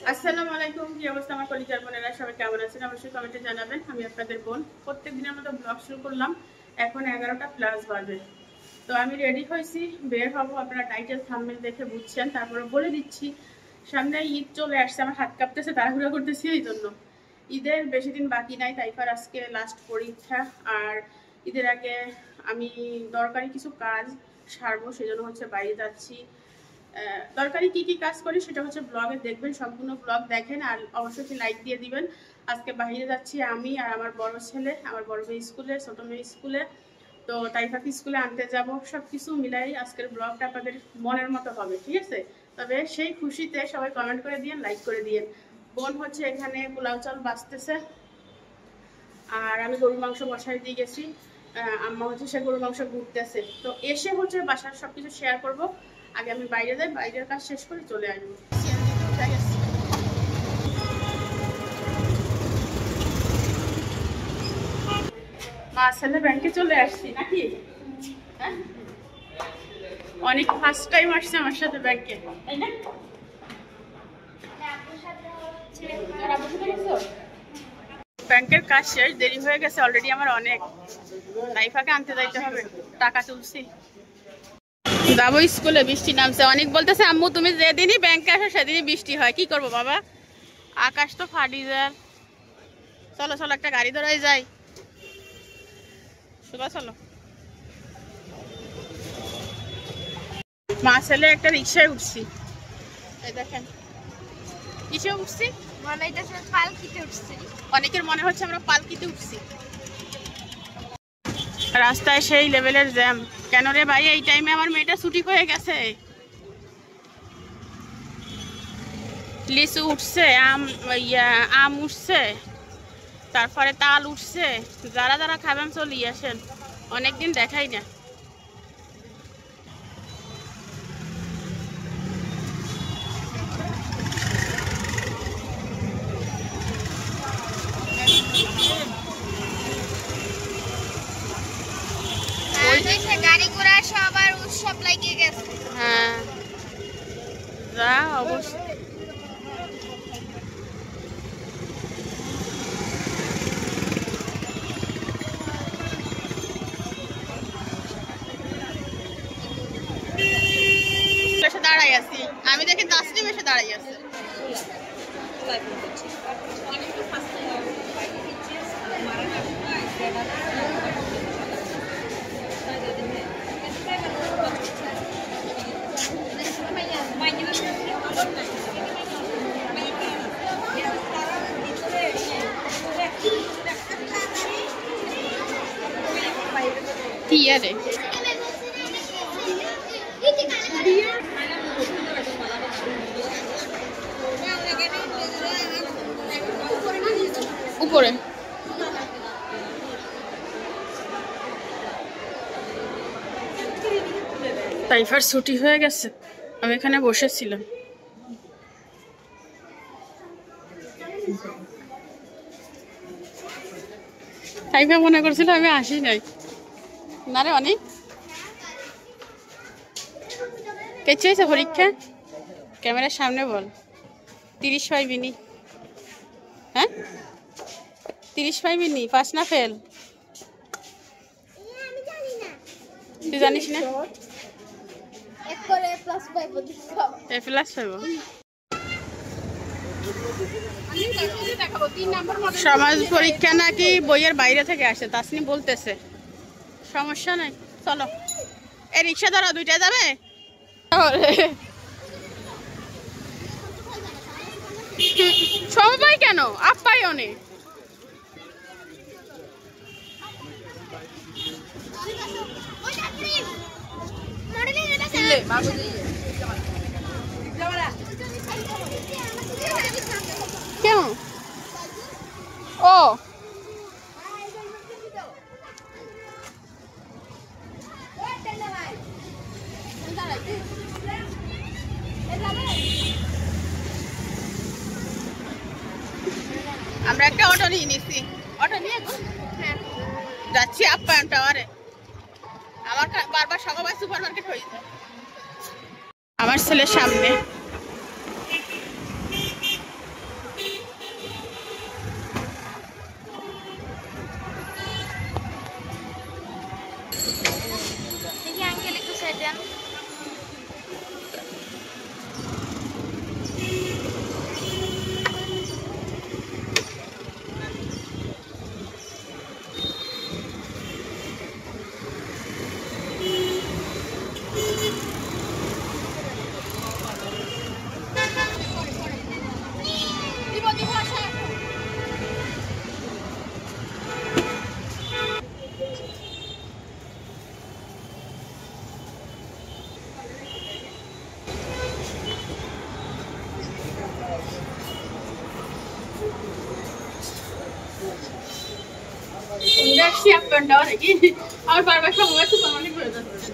আসসালামু আলাইকুম। কি অবস্থা আমার কলিজার বোনেরা, সবাই কেমন আছেন অবশ্যই কমেন্টে জানাবেন। আমি আপনাদের বোন, প্রত্যেক দিনের মতো ব্লগ শুরু করলাম। এখন 11টা প্লাস বাজে। তো আমি রেডি হয়েছি, বের হবো। আপনারা টাইটেল থাম্বনেল দেখে বুঝছেন। তারপরে বলে দিচ্ছি, সামনে ঈদ চলে আসছে, আমার হাত কাঁপতেছে, তাড়াহুড়া করতেছি। এই জন্য ঈদের বেশি দিন বাকি নাই। তাইফার আজকে লাস্ট পরীক্ষা, আর ঈদের আগে আমি দরকারি কিছু কাজ সারবো, সেজন্য হচ্ছে বাইরে যাচ্ছি। দরকারি কি কি কাজ করি সেটা হচ্ছে ব্লগে দেখবেন, সম্পূর্ণ ব্লগ দেখেন, আর অবশ্যই লাইক দিয়ে দিবেন। আজকে বাইরে যাচ্ছি আমি আর আমার বড় ছেলে, আমার বড় মেয়ে স্কুলে, ছোট মেয়ে স্কুলে। তো তাইফাকে স্কুলে আনতে যাব। সব কিছু মিলাই আজকের ব্লগটা আপনাদের মনের মতো হবে, ঠিক আছে? তবে সেই খুশিতে সবাই কমেন্ট করে দিয়েন, লাইক করে দিয়েন। বোন হচ্ছে এখানে পোলাও চাল বাছতেছে, আর আমি গরুর মাংস বসাই দিয়ে গেছি। আম্মা হচ্ছে সে গরুর মাংস ঘুরতেছে। তো এসে হচ্ছে বাসার সবকিছু শেয়ার করব। আগে আমি বাইরে যাই, বাইরের কাজ শেষ করে চলে আসবো। মা ছেলে ব্যাংকে চলে আসছি নাকি? হ্যাঁ, অনেক ফার্স্ট টাইম আসছে আমার সাথে ব্যাংকে, তাই না? ব্যাংকের কাজ শেষ, দেরি হয়ে গেছে অলরেডি আমার অনেক। লাইফাকে আনতে যাইতে হবে, টাকা তুলছি। যাবো স্কুলে, বৃষ্টি নামছে অনেক। বলতেছে আম্মু তুমি যেদিনই ব্যাংকে আসো সেদিনই বৃষ্টি হয়, কি করবো বাবা? আকাশ তো ফাটি যায়। চলো চলো, একটা গাড়ি ধরাই যাই। শুভ চলো। মা ছেলে একটা রিক্সায় উঠছি, এই দেখেন। কিসে উঠছি? পালকিতে উঠছি। অনেকের মনে হচ্ছে আমরা পালকিতে উঠছি। রাস্তায় সেই লেভেলের জ্যাম। কেন রে ভাই, এই টাইমে আমার মেয়েটা ছুটি হয়ে গেছে। লিচু উঠছে, আম উঠছে, তারপরে তাল উঠছে। যারা যারা খাবেন চলে আসেন, অনেকদিন দেখাই না। গাড়ি ঘোড়া সবার উৎসব লাগিয়ে গেছে। হ্যাঁ, যা অবশ্য। দাঁড়াই আছি আমি, দেখি তাসনিম এসে দাঁড়াই আছে। কি আরে উপরে তাইফার ছুটি হয়ে গেছে, আমি এখানে বসেছিলাম। তাইফা মনে করছিল আমি আসি নাই। না রে অনেক কেচে হয়েছে পরীক্ষা। ক্যামেরার সামনে বল। 30 পাইবিনি? হ্যাঁ 30 পাইবিনি? পাস না ফেল? তুই জানিস না? এ প্লাস পাইব। সমাজ পরীক্ষা নাকি বইয়ের বাইরে থেকে আসে, তাসনি বলতেছে। সমস্যা নাই, চলো। এই রিক্সা ধরো, দুইটা যাবে। সবাই কেন আপ্পাই অনেক। কেন ও আমরা একটা অটো নিয়ে নিছি। অটো নিয়ে যাচ্ছি আপ্যায়ন টাওয়ারে। আমার বারবার সকালবেলা সুপার মার্কেট হয়ে যায়। আমার ছেলের সামনে আসছি আপ এন্ড ডাউন নাকি আমার বারবার সব মোবাইল তো অনেক হয়ে যাচ্ছে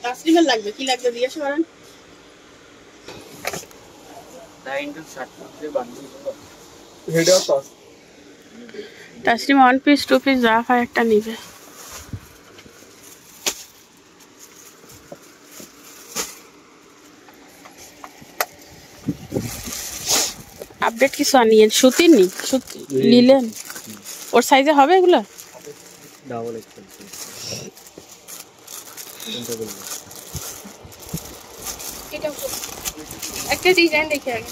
তাসলিমের লাগবে কি লাগবে দিয়ে আসো করেন তাসলিম 1 পিস 2 পিস যা হয় একটা নিবে আপডেট কিছু আনিয়েন সুতির নি সুতি লিলেন ওর সাইজে হবে এগুলো ডাবল এক্সেল এটা একটা ডিজাইন দেখে আগে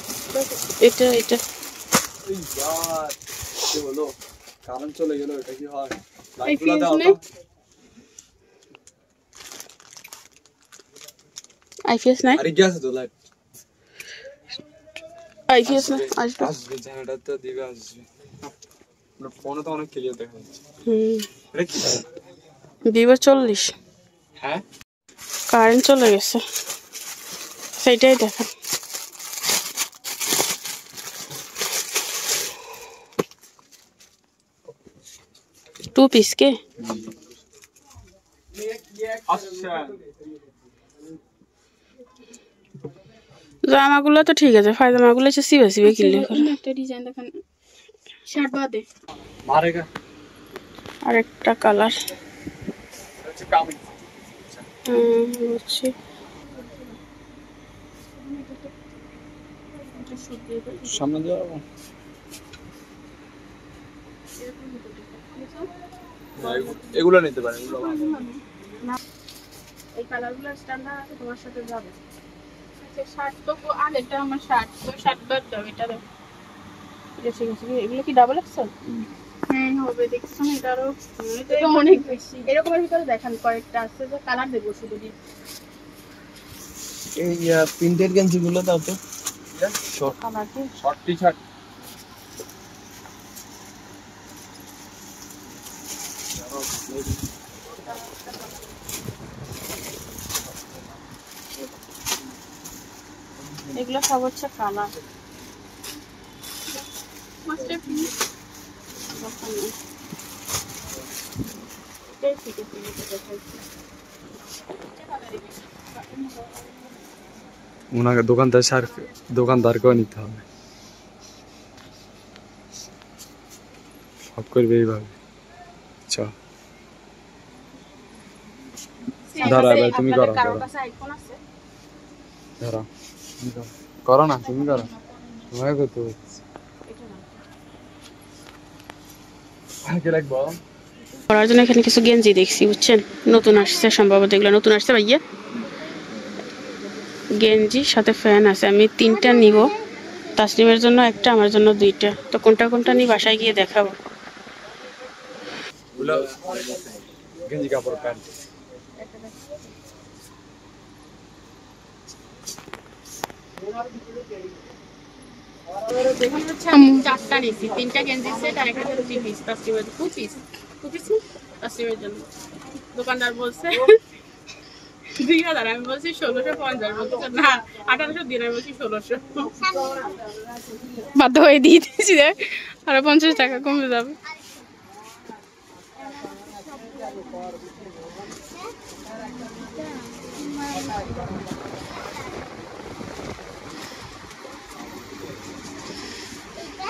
এটা এটা এই यार কি হলো কারণ চলে গেল এটা কি হয় লাইটগুলো দাও তো আইপিএস নাই আরে গ্যাস তো লাইট আইপিএস না আসবে জানাটা তো দিবে আসবে না ফোনে তো অনেক ক্লিয়ার দেখা যাচ্ছে এটা কি ভিভো 40 হ্যাঁ কারেন্ট চলে গেছে সেটাই দেখেন টু পিস के আচ্ছা জামাগুলো তো ঠিক আছে পায়জামাগুলো হচ্ছে সিবে সিবে কিনলে একটা ডিজাইন দেখেন শার্ট বাদে মারেগা আরেকটা কালার আচ্ছা কামিং বুঝছি সামনে যাও এগুলো নিতে পারেন এগুলো না এই কালারগুলো স্ট্যান্ডার্ড আছে তোমার সাথে যাবে আচ্ছা শার্ট তো আগেটা আমার শার্ট তো শার্ট বাদ দাও এটা দাও ঠিক আছে এগুলো কি ডাবল এক্সেল হ্যাঁ হবে দেখছো না এটারও এটা অনেক বেশি এরকমের ভিতরে দেখান কয়েকটা আছে যে কালার দেবো শুধু দিয়ে এই প্রিন্টেড গেঞ্জিগুলো দাও তো শর্ট কালার কি শর্ট টি-শার্ট এগুলো সব হচ্ছে কালার মাস্টার পিস उन्हें दुकानदार को नहीं था आपको भी भाई अच्छा धरा भाई तुम ही करो धरा करो ना तुम ही करो तुम्हारे को तो क्या लग बात পরার জন্য এখানে কিছু গেঞ্জি দেখছি বুঝছেন নতুন আসছে সম্ভবত এগুলো নতুন আসছে ভাইয়া গেঞ্জি সাথে ফ্যান আছে আমি 3টা নিব তাসলিমের জন্য একটা আমার জন্য 2টা তো কোনটা কোনটা নি বাসায় গিয়ে দেখাবো গেঞ্জি কাপড় প্যান্ট এখানে হচ্ছে আমি 4টা নিছি 3টা গেঞ্জি সেট আর একটা 2 পিস তাসলিমের 2 পিস তাসলিমের জন্য দোকানদার বলছে 2000 আমি বলছি 1650 বলছে না 1800 দিন আমি বলছি 1600 বাধ্য হয়ে দিয়ে দিয়েছি আর 50 টাকা কমে যাবে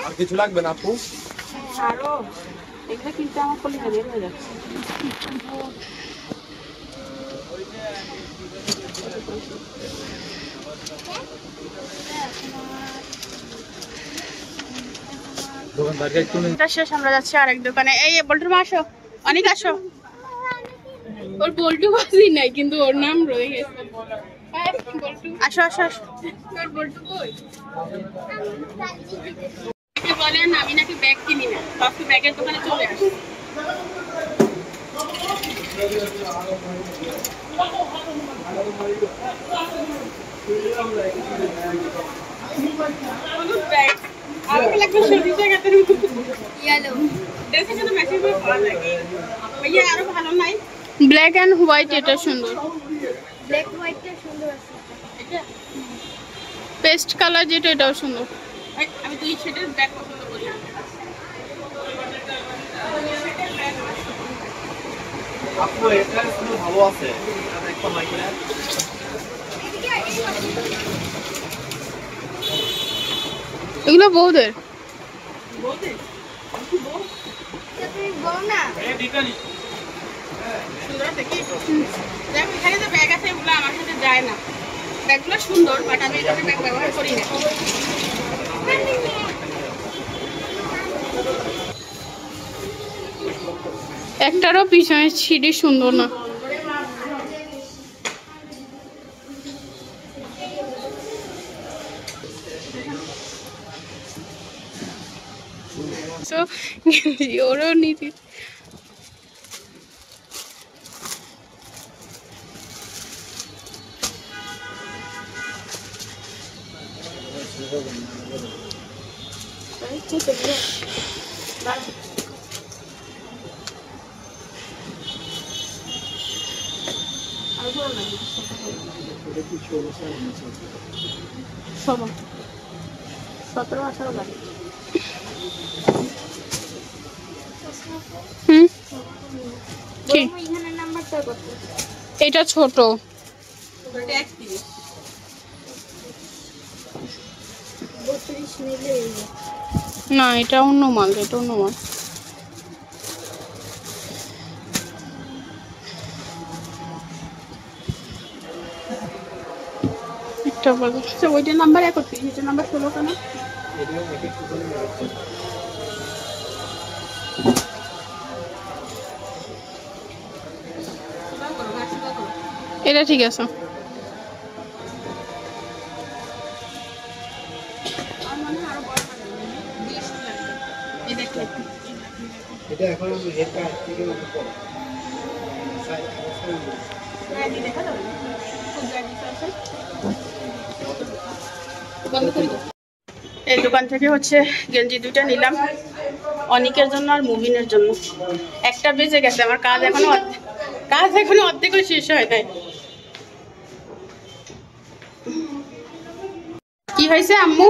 আর কিছু লাগবে না আপু আরো এগুলো কিনতে আমার কলিজা বের হয়ে যাচ্ছে দোকানদারকে একটু এটা শেষ আমরা যাচ্ছি আরেক দোকানে এই বল্টুর মা আসো অনেক আসো ওর বল্টু বাজি নাই কিন্তু ওর নাম রয়ে গেছে আসো আসো আসো। বলেন আমি নাকি ব্যাগ কিনি না, সব ব্যাগের দোকানে চলে আসি। ব্ল্যাক এন্ড হোয়াইট, এটা সুন্দর। ব্ল্যাক হোয়াইটটা সুন্দর আছে। এটা পেস্ট কালার যেটা, এটাও সুন্দর। আমি দুই শেডের ব্যাগ পছন্দ করি। আপু এটা সুন্দর ভালো আছে, এটা দেখো মাইকেল। এগুলো বউদের। বলতে তুমি বল না। এই বিকানি সুন্দর দেখি। দেখো এখানে যে ব্যাগ আছে এগুলো আমার সাথে যায় না। ব্যাগগুলো সুন্দর, বাট আমি এটা ব্যাগ ব্যবহার করি না। একটারও পিছনে ছিঁড়ি সুন্দর না। So, ওরও নীতি। সবা 17-18 লাগে। কি এখানে নাম্বারটা কত? এটা ছোট। এটা 31। 32 নিলে না, এটা অন্য মাল, এটা অন্য মাল। একটা বলো। আচ্ছা ওইটার নাম্বার 31, এটার নাম্বার 16 কেন? এটা ঠিক আছে। এটা এখন এটা থেকে মতো পড়ো। এই দোকান থেকে হচ্ছে গেঞ্জি দুইটা নিলাম, অনিকের জন্য আর মুবিনের জন্য। একটা বেজে গেছে, আমার কাজ এখনো অর্ধেকও শেষ হয় নাই। কি হয়েছে আম্মু?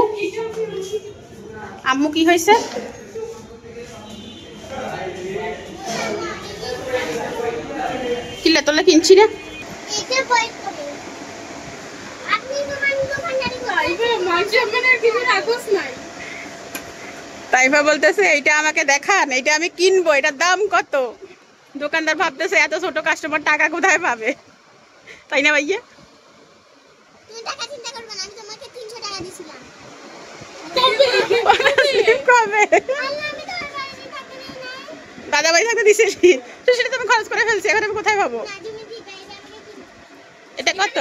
আম্মু কি হয়েছে? কিলে তোলা কিনছি না। এটা পয়েন্ট করে আপনি দোকানদারি তাইফা বলতেছে এইটা আমাকে দেখান, এইটা আমি কিনবো, এটার দাম কত? দোকানদার ভাবতেছে এত ছোট কাস্টমার টাকা কোথায় পাবে, তাই না ভাইয়া? তুমি টাকা চিন্তা করবে না, আমি তোমাকে 300 টাকা দিছিলাম। কবে আল্লাহ, আমি তো বাড়িতে থাকতে নেই না। দাদা ভাই থাকতে দিছিস, তো সেটা তুমি খরচ করে ফেলছি, এখন আমি কোথায় পাবো? না তুমি দিবা, এটা আমাকে এটা কত?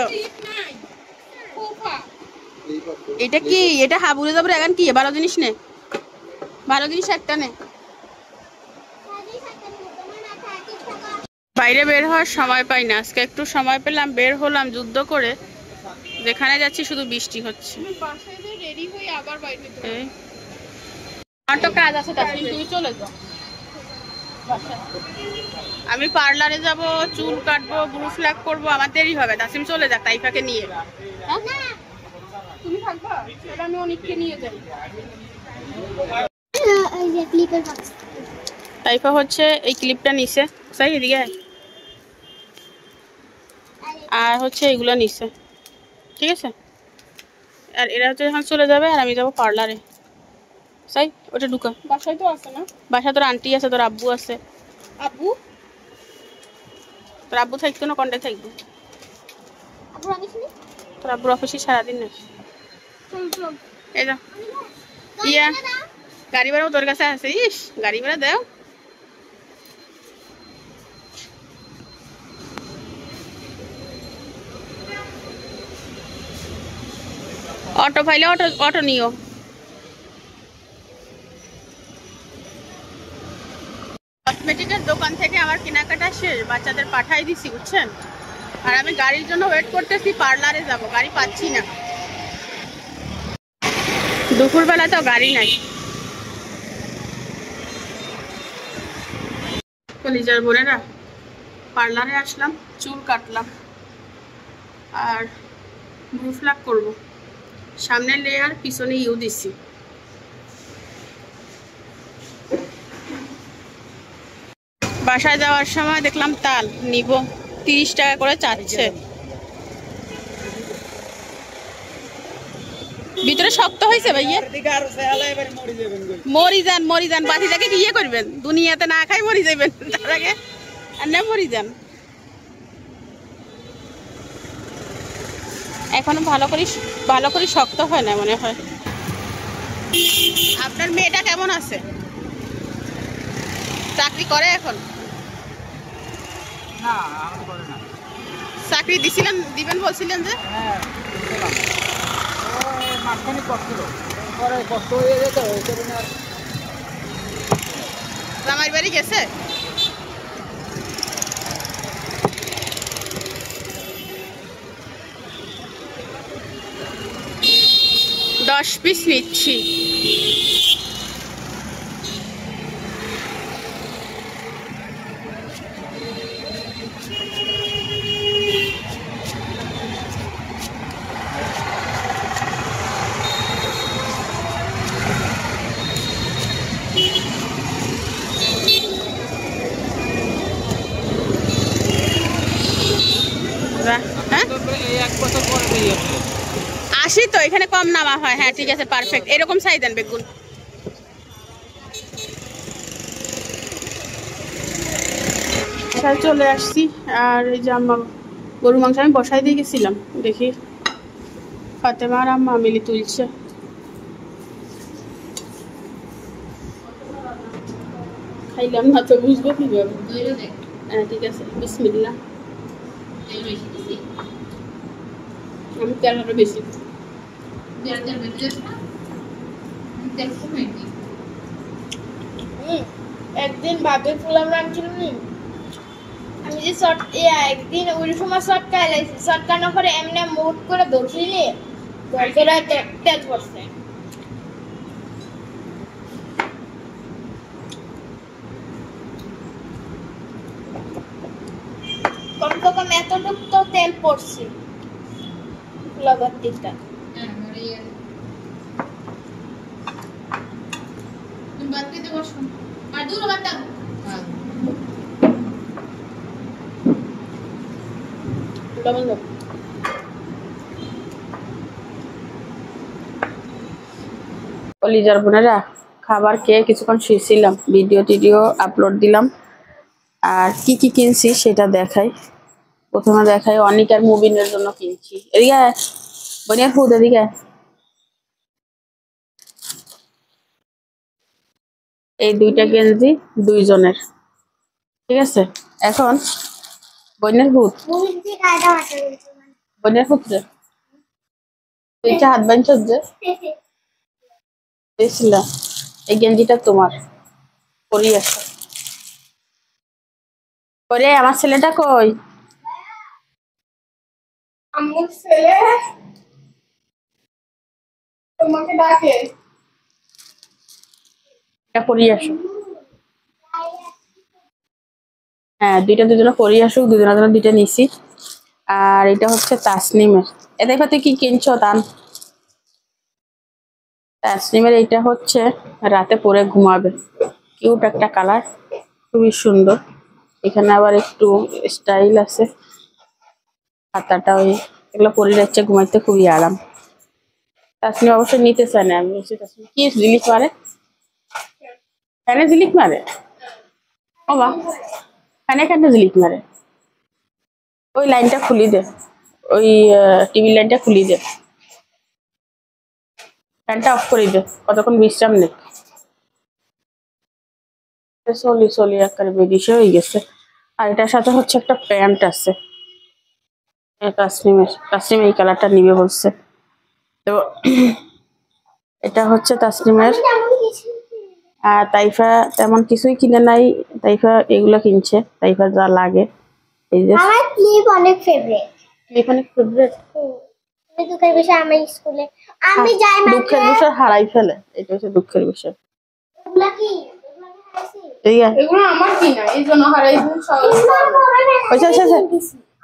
এটা কি? এটা হাবুরে যাবো এখন কি 12 জিনিস নে, 12 জিনিস একটা নে। সাজি থাকতে নেই, তোমার না 30 টাকা। বাইরে বের হওয়ার সময় পাই না, আজকে একটু সময় পেলাম, বের হলাম যুদ্ধ করে। যেখানে যাচ্ছি শুধু বৃষ্টি হচ্ছে। বাসায় যে রেডি হই আবার বাইরে যেতে। এই, আমার তো কাজ আছে, তাসলিম তুমি চলে যাও। আমি পার্লারে যাব, চুল কাটবো, ব্রু ফ্ল্যাগ করবো, আমার দেরি হবে। তাসলিম চলে যাক তাইফাকে নিয়ে। হ্যাঁ না, তুমি থাকবা, তাহলে আমি অনেককে নিয়ে যাই। এই যে ক্লিপের বক্স। তাইফা হচ্ছে এই ক্লিপটা নিছে, তাই এদিকে আয়। আর হচ্ছে এগুলো নিছে, ঠিক আছে। আর এরা হচ্ছে এখন চলে যাবে, আর আমি যাবো পার্লারে। তাই ওটা ঢুকা। বাসায় তো আছে না? বাসা তোর আন্টি আছে, তোর আব্বু আছে। আব্বু? তোর আব্বু থাকতো না, কন্টাক্ট থাকবো। আব্বু আনিস নি? তোর আব্বুর অফিসে সারাদিন না। চল চল। এই যা ইয়া, গাড়ি ভাড়াও তোর কাছে আছে। ইস, গাড়ি ভাড়া দাও। অটো পাইলে অটো অটো নিও। কসমেটিকের দোকান থেকে আমার কেনাকাটা শেষ, বাচ্চাদের পাঠাই দিছি বুঝছেন। আর আমি গাড়ির জন্য ওয়েট করতেছি, পার্লারে যাব, গাড়ি পাচ্ছি না। দুপুরবেলা তো গাড়ি নাই। কলিজার বোনেরা, পার্লারে আসলাম, চুল কাটলাম আর ব্রু প্লাক করবো। সামনে লেয়ার, পিছনে ইউ দিছি। বাসায় যাওয়ার সময় দেখলাম তাল নিব, 30 টাকা করে চাচ্ছে। ভিতরে শক্ত হয়েছে ভাইয়া, মরি যান বাতিটাকে কি ইয়ে করবেন, দুনিয়াতে না খাই মরি যাবেন, তার আগে আর না মরি যান। এখনো ভালো করে শক্ত হয় না মনে হয়। আপনার মেয়েটা কেমন আছে? চাকরি করে এখন? না আমার করে না। চাকরি দিবেন বলছিলেন যে? হ্যাঁ মাঝখানে করছিল, পরে কষ্ট হয়ে যেত ওই কারণে আর। জামাই বাড়ি গেছে? দশ পিস নিচ্ছি। হ্যাঁ এই 1 বছর পরে দিয়ে আসি তো, এখানে কম নামা হয়। হ্যাঁ ঠিক আছে, পারফেক্ট। এরকম সাইজ দেন বেগুন। চলে আসছি। আর এই যে আম্মা গরু মাংস আমি বসাই দিয়ে গেছিলাম, দেখি ফাতেমা আর আম্মা মিলি তুলছে। খাইলাম না তো বুঝবো কিভাবে। হ্যাঁ ঠিক আছে, বিসমিল্লাহ। আমি তেল আরো বেশি। একদিন বাপের ফুলাম রাঁধছিল নি, আমি যে একদিন ওই সময় শর্টকায় লাগছি, শর্টকানোর পরে এমনি মুট করে ধরছিলি, ধরে তেজ পড়ছে। কমসে কম এতটুক তো তেল পড়ছে ফুলাবার দিকটা। কলিজার বোনেরা, খাবার খেয়ে কিছুক্ষণ শুয়েছিলাম, ভিডিও আপলোড দিলাম। আর কি কি কিনছি সেটা দেখাই। প্রথমে দেখাই অনিকার মুবিনের জন্য কিনছি। এদিকে বোনের ফুড, এদিকে এই 2টা গেঞ্জি 2 জনের, ঠিক আছে। এখন বোনের ফুড, বোনের ফুটরে তুইটা হাত বাঁধছ যে বুঝছিলাম। এই গেঞ্জিটা তোমার, পরি আসো। পরে আমার ছেলেটা কই? আমার ছেলে তোমাকে ডাকে। এটা পরি আসো। হ্যাঁ 2টা দুজনে পরি আসুক, দুজনের জন্য 2টা নিছি। আর এটা হচ্ছে তাসনিমের। এ দেখো তুই কি কিনছো তান। তাসনিমের এটা হচ্ছে রাতে পরে ঘুমাবে, কিউট একটা কালার, খুবই সুন্দর। এখানে আবার একটু স্টাইল আছে, হাতাটা ওই এগুলো পরে যাচ্ছে, ঘুমাইতে খুবই আরাম। তাসনিম অবশ্যই নিতে চায় না। আমি বলছি তাসনিম কি ঝিলিক মারে, ফ্যানে ঝিলিক মারে। ও বা ফ্যানে কেন ঝিলিক মারে? ওই লাইনটা খুলি দে, ওই টিভির লাইনটা খুলি দে, ফ্যানটা অফ করে দে, কতক্ষণ বিশ্রাম নে। চলি একবারে বেরিয়ে হয়ে গেছে। আর এটার সাথে হচ্ছে একটা প্যান্ট আছে তাসনিম এই কালারটা নিবে বলছে। তো এটা হচ্ছে তাসনিমের। আর তাইফা তেমন কিছুই কিনে নাই, তাইফা এগুলো কিনছে, তাইফার যা লাগে। এই যে আমার ক্লিপ অনেক ফেভারিট, ক্লিপ অনেক ফেভারিট। দুঃখের বিষয় আমার স্কুলে আমি যাই না, দুঃখের বিষয় হারাই ফেলে, এটা হচ্ছে দুঃখের বিষয়। এগুলা কি এগুলো আমার কিনা, এই জন্য হারাই।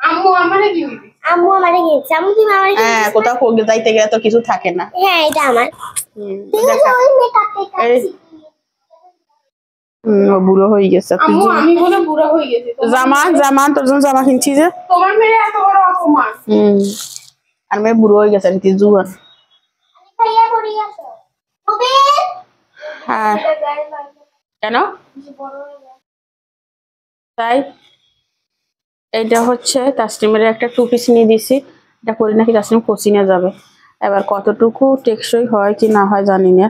আম্মু আমারে কিনে দিছে। আম্মু আমারে কিনেছে। আম্মু কি আমারে? হ্যাঁ, কোথাও যাইতে গেলে তো কিছু থাকে না। হ্যাঁ, এটা আমার। বুড়ো হয়ে গেছে। আমি বলে বুড়া হয়ে গেছে। জামা তোর জন্য জামা কিনছি যে। তোমার মেয়ে এত বড় অপমান। আর মেয়ে বুড়ো হয়ে গেছে, কি জুয়ান। খাইয়া পড়ি আছে। হ্যাঁ, কেন তাই? এইটা হচ্ছে তাসনিমের একটা 2 পিস নিয়ে দিছি। এটা করে নাকি তাসনিম কোচিংয়ে যাবে। এবার কতটুকু টেকসই হয় কি না হয় জানি না।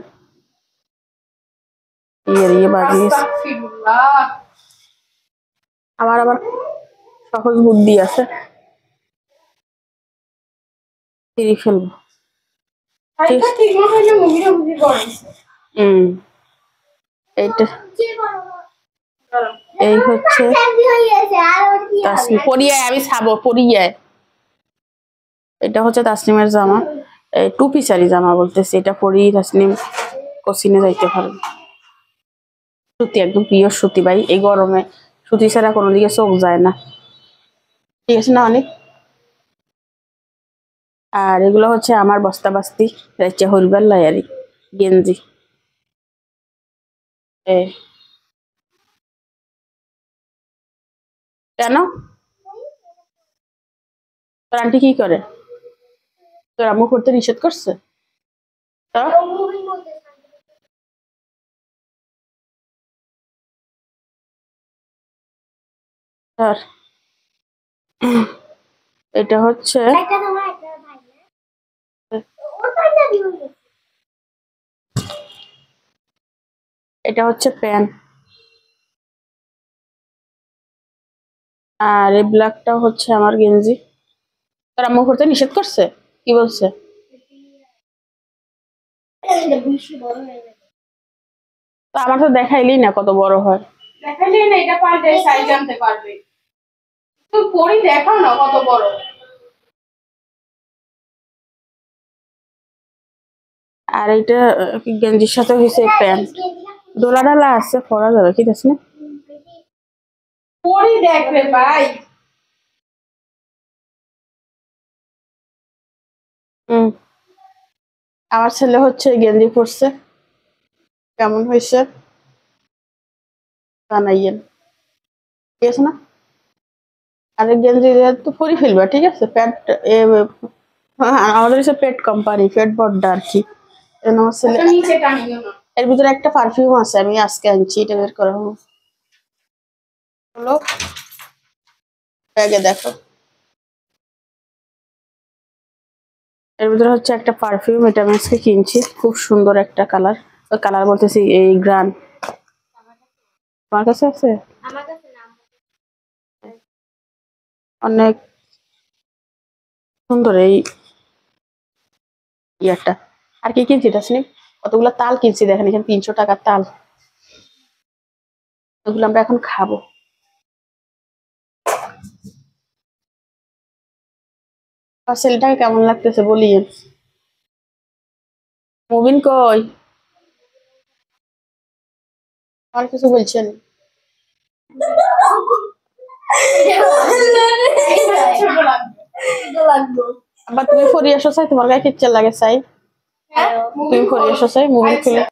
আমার আবার সহজ বুদ্ধি আছে, ফেলবো। এইটা এই হচ্ছে পরিয়ে, আমি ছাবো পরিয়ে। এটা হচ্ছে তাসনিমের জামা, 2 পিসারি জামা বলতেছি। এটা পরি তাসনিম কোচিনে যাইতে পারবে। সুতি, একদম পিওর সুতি ভাই। এই গরমে সুতি ছাড়া কোনো দিকে চোখ যায় না, ঠিক আছে না অনেক। আর এগুলো হচ্ছে আমার বস্তা বাস্তি রাইচা হরিবার লায়ারি গেঞ্জি। কেন তোর আন্টি কি করে? তোর আম্মু করতে নিষেধ করছে? এটা হচ্ছে প্যান। আর এই ব্ল্যাকটা হচ্ছে আমার গেঞ্জি। তোর আম্মু করতে নিষেধ করছে? কি বলছে? তো আমার তো দেখাইলি না কত বড় হয়। দেখাইলি না, এটা পারবে সাইজ আনতে পারবে। তুই পরি দেখাও না কত বড়। আর এইটা গেঞ্জির সাথে হয়েছে প্যান্ট, ডোলা ডালা আছে, পরা যাবে কি দেখছ না? পরি দেখবে ভাই। আমার ছেলে হচ্ছে গেঞ্জি পরছে, কেমন হয়েছে জানাইয়েন, ঠিক আছে না? আর গেঞ্জি তো পরি ফেলবা, ঠিক আছে? প্যান্ট আমাদের হচ্ছে পেট কোম্পানি, পেট বড্ডা আর কি। আমার ছেলে এর ভিতরে একটা পারফিউম আছে, আমি আজকে আনছি, এটা বের করা হলো। ব্যাগে দেখো, এর ভিতরে হচ্ছে একটা পারফিউম, এটা আমি আজকে কিনছি। খুব সুন্দর একটা কালার, ওই কালার বলতেছি এই গ্রান। তোমার কাছে আছে? আমার কাছে না, অনেক সুন্দর এই ইয়ারটা। আর কি কিনছি তাসনিম? কতগুলো তাল কিনছি, দেখেন এখানে 300 টাকার তাল। ওগুলো আমরা এখন খাবো। ছেলেটাকে কেমন লাগতেছে বলিয়েন। মুবিন কই? আর কিছু বলছেন? আবার তুমি ফরি আসো চাই, তোমার গায়ে কিচ্ছা লাগে চাই, তুমি ফরি আসো চাই। মুবিন খুলে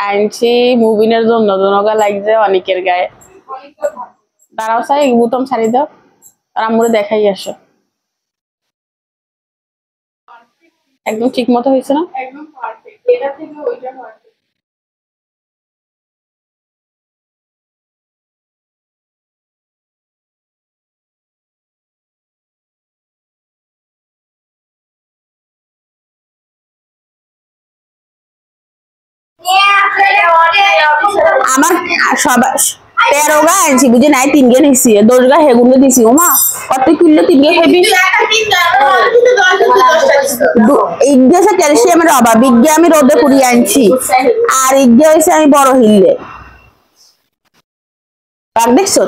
আনছি মুবিনের জন্য, জনগা লাগছে অনেকের গায়ে। দাঁড়াও চাই, বুতম ছাড়ি দাও আর আমরে দেখাই আসো। একদম ঠিক মতো হয়েছে না? একদম পারফেক্ট। এটা থেকে ওইটা পারফেক্ট। আমার সবাই 13 গা আনছি বুঝি নাই, 3 গে নিছি, 10 গা হেগুলো দিছি। ওমা কত কিনলে 3 গে হেবি। ইগে হচ্ছে ক্যালসিয়ামের অভাব, ইগে আমি রোদে পুড়িয়ে আনছি, আর ইগে হয়েছে আমি বড় হিললে কাক দেখছো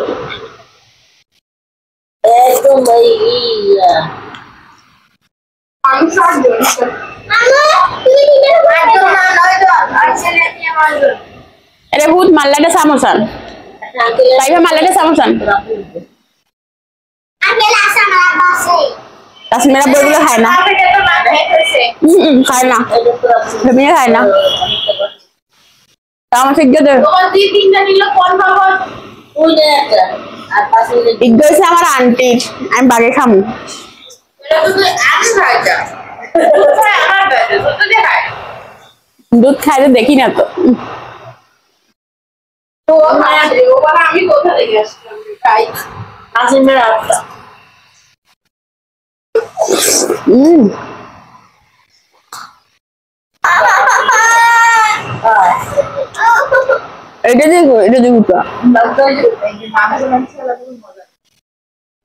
একদম এটা ভূত মাল্লাটা সামোসান তাইবা মাল্লাটা সামোসান কাশ্মীরা বইগুলো খায় না, খায় না, ফ্যামিলি খায় না। আমার ঠিক আছে আমার আন্টির, আমি বাগে খামু দুধ খাইলে দেখি না তো। আমি কোথা থেকে আসলাম এটা দেখো, এটা দেখো তো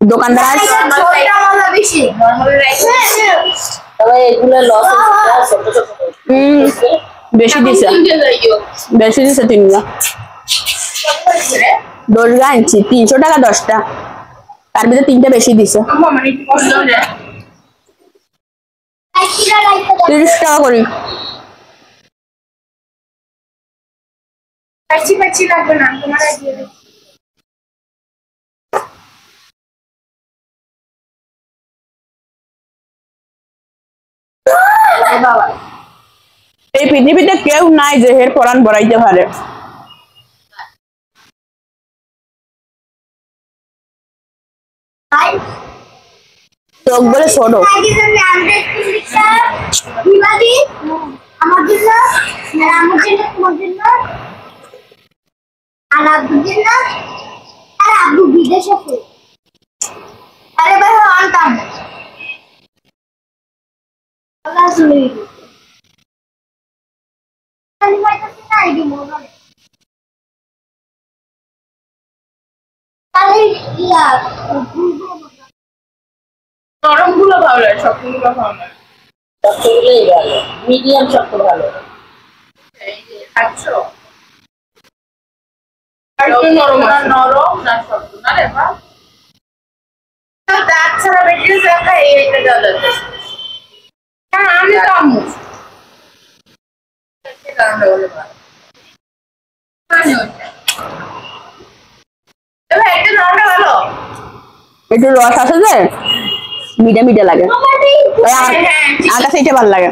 দোকানদার বেশি দিছে, বেশি দিছে তিনটা 10 গা আনছি 300 টাকা 10টা, তার ভিতরে 3টা বেশি দিছে 30 টাকা করি। লাগবে না তোমার এই পৃথিবীতে কেউ নাই যে এর পরাণ বড়াইতে পারে। চোখ বলে ছোট নরম গুলো ভালো লাগে, শক্ত গুলো ভালো লাগে, শক্তগুলোই ভালো, মিডিয়াম শক্ত ভালো। খাচ্ছ নরম নরম না শক্ত না রে বা দাঁত ছাড়া বেরিয়ে দেখা এইটা জ্বালা হ্যাঁ আমি কামু একটু রস আছে যে মিঠা মিঠা লাগে, আমার কাছে এটা ভালো লাগে,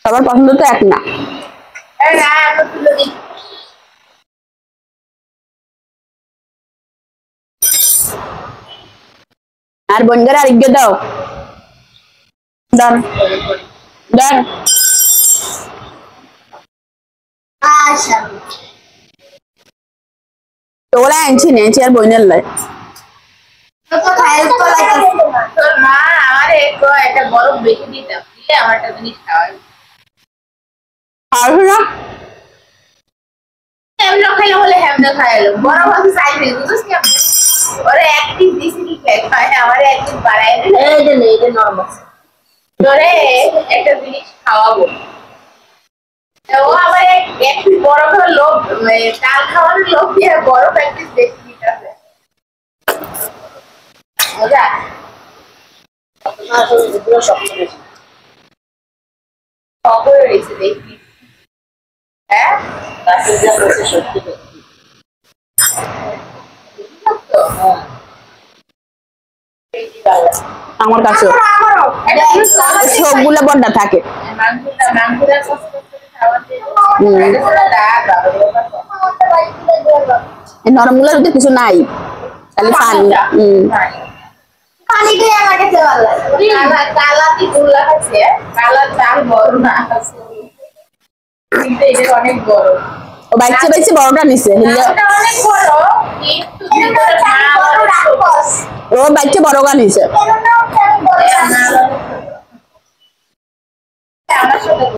সবার পছন্দ তো এক না। আর বোনগার আর ইজ্ঞে দাও দাও দাও তোরা আনছি নেছি আর বইনের লাই তোর মা আমার একটা বরফ বেশি দিতাম দিলে আমার একটা জিনিস খাওয়াই হেমনা খাইলে বলে হেমনা খাইলো বরফ আছে চাইবে বুঝছিস কেমন ওরে এক পিস দিছি কি খায় আমার এক পিস বাড়াই দিলে এই যে এটা নরমাল তোরে একটা জিনিস খাওয়াবো ও আমার এক পিস বরফের লোভ ডাল খাওয়ানোর লোভ দিয়ে বরফ এক পিস বেশি দিতে হবে মজা আসলে এগুলো শক্ত বেশি খবর রয়েছে দেখি হ্যাঁ গাছের যা বসে সত্যি আমার কাছে সবগুলো বড্ডা থাকে, নরম গুলোর মধ্যে কিছু নাই, খালি পানি। অনেক বড় ও বাচ্চা বাচ্চা বড়টা নিছে, অনেক বড় ও বাচ্চা বড় গা নিছে।